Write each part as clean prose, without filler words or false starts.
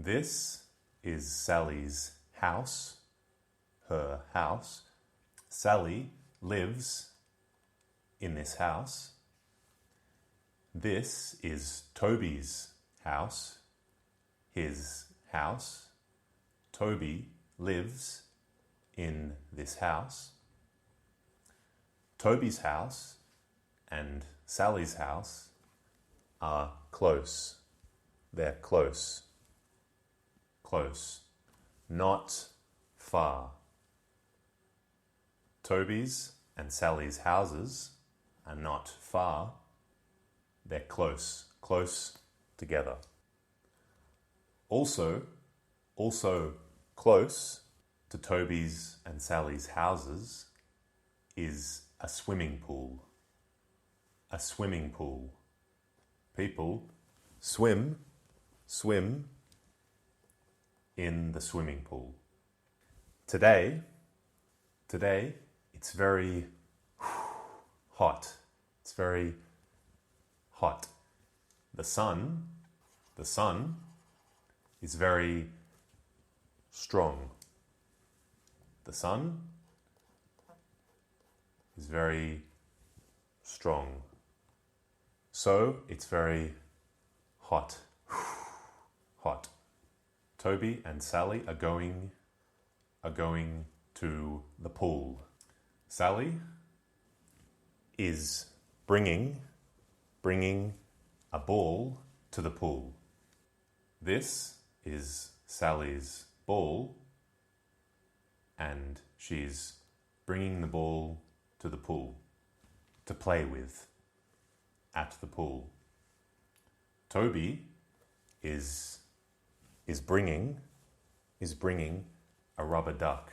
This is Sally's house, her house. Sally lives in this house. This is Toby's house, his house. Toby lives in this house. Toby's house and Sally's house are close. They're close. Close. Not far. Toby's and Sally's houses are not far. They're close. Close together. Also close to Toby's and Sally's houses is a swimming pool. A swimming pool. People swim in the swimming pool. Today it's very hot. It's very hot. The sun is very strong. The sun is very strong. So it's very hot. Hot. Toby and Sally are going to the pool. Sally is bringing a ball to the pool. This is Sally's ball, and she's bringing the ball to the pool to play with at the pool. Toby is bringing a rubber duck.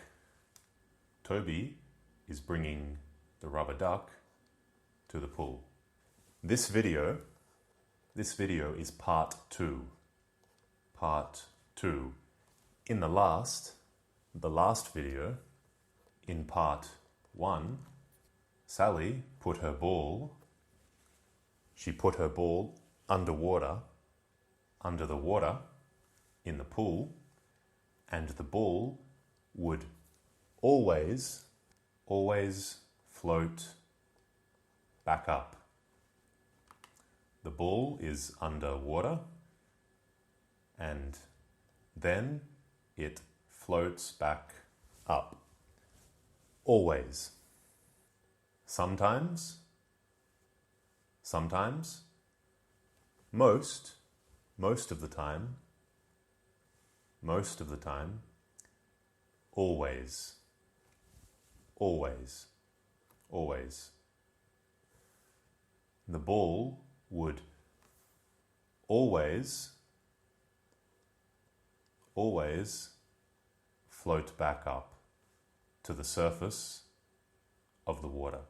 Toby is bringing the rubber duck to the pool. This video is part 2. Part 2. In the last video, in part 1, Sally put her ball under the water in the pool, and the ball would always float back up. The ball is under water, and then it floats back up. Always. Sometimes, most of the time, always. The ball would always float back up to the surface of the water.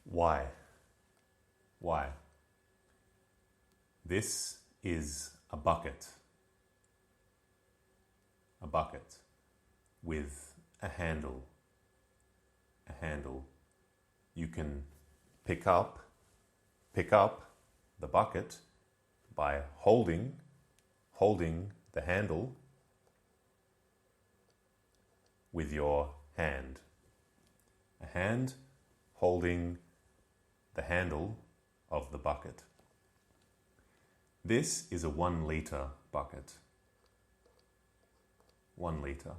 Why? This is a bucket. A bucket with a handle. You can pick up the bucket by holding the handle with your hand. A hand holding the handle of the bucket. This is a 1 liter bucket. 1 liter.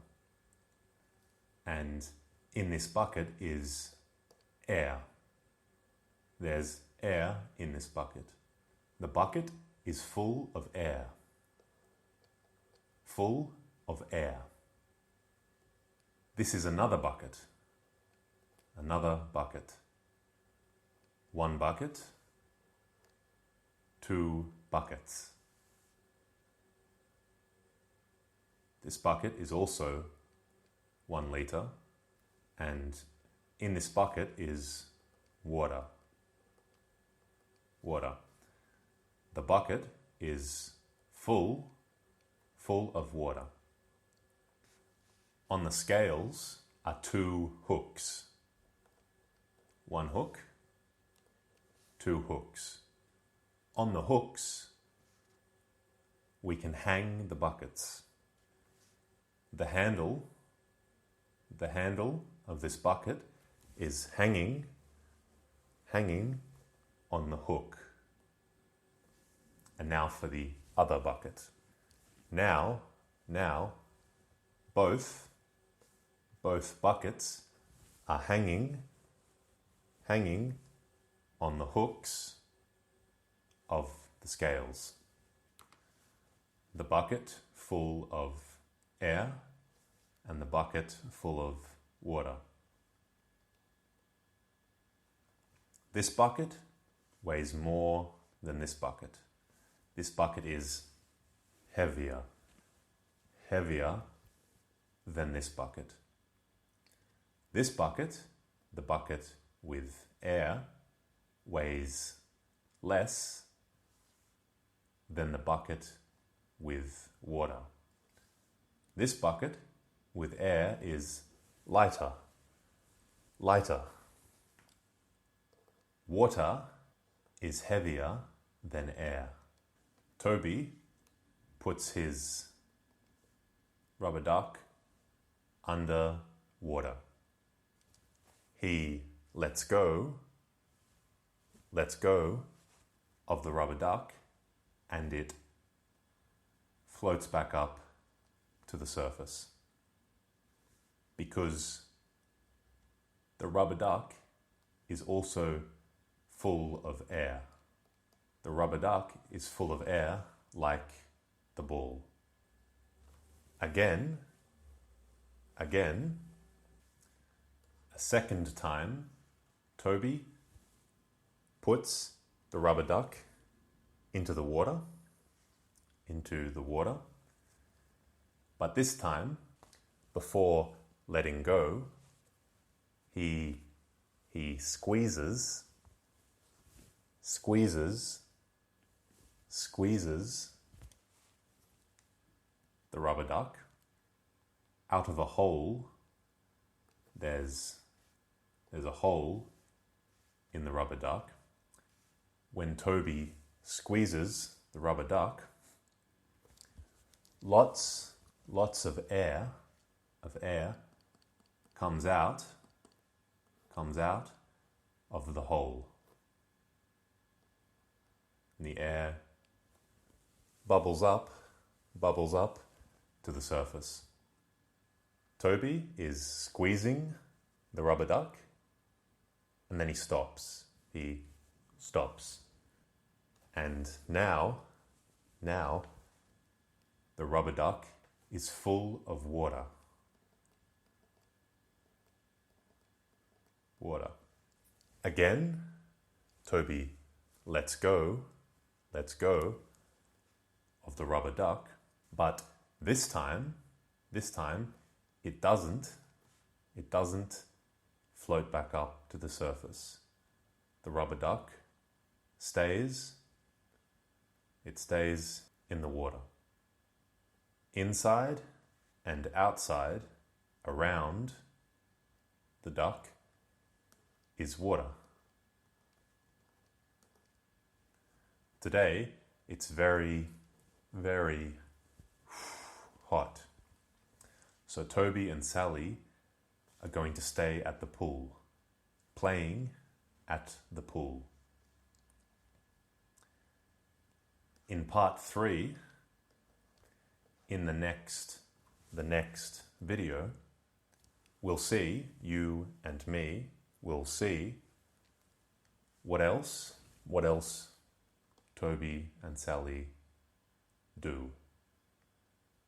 And in this bucket is air. There's air in this bucket. The bucket is full of air. Full of air. This is another bucket. Another bucket. 1 bucket. 2 buckets. This bucket is also 1 liter, and in this bucket is water. The bucket is full of water. On the scales are 2 hooks. 1 hook, 2 hooks. On the hooks we can hang the buckets. The handle of this bucket is hanging on the hook. And now for the other bucket. Now, both buckets are hanging on the hooks of the scales. The bucket full of air and the bucket full of water. This bucket weighs more than this bucket. This bucket is heavier than this bucket. This bucket, the bucket with air, weighs less than the bucket with water. This bucket with air is lighter. Water is heavier than air. Toby puts his rubber duck under water. He lets go of the rubber duck and it floats back up to the surface. Because the rubber duck is also full of air. The rubber duck is full of air like the ball. Again, a second time, Toby puts the rubber duck into the water. But this time, before letting go, he squeezes the rubber duck out of a hole. There's a hole in the rubber duck. When Toby squeezes the rubber duck, lots of air comes out of the hole. And the air bubbles up to the surface. Toby is squeezing the rubber duck and then he stops. And now the rubber duck is full of water. Again, Toby lets go of the rubber duck, but this time it doesn't float back up to the surface. The rubber duck stays in the water. Inside and outside, around the duck, is water. Today, it's very, very hot. So Toby and Sally are going to stay at the pool, playing at the pool. In part 3, in the next video, we'll see, you and me, we'll see what else Toby and Sally do.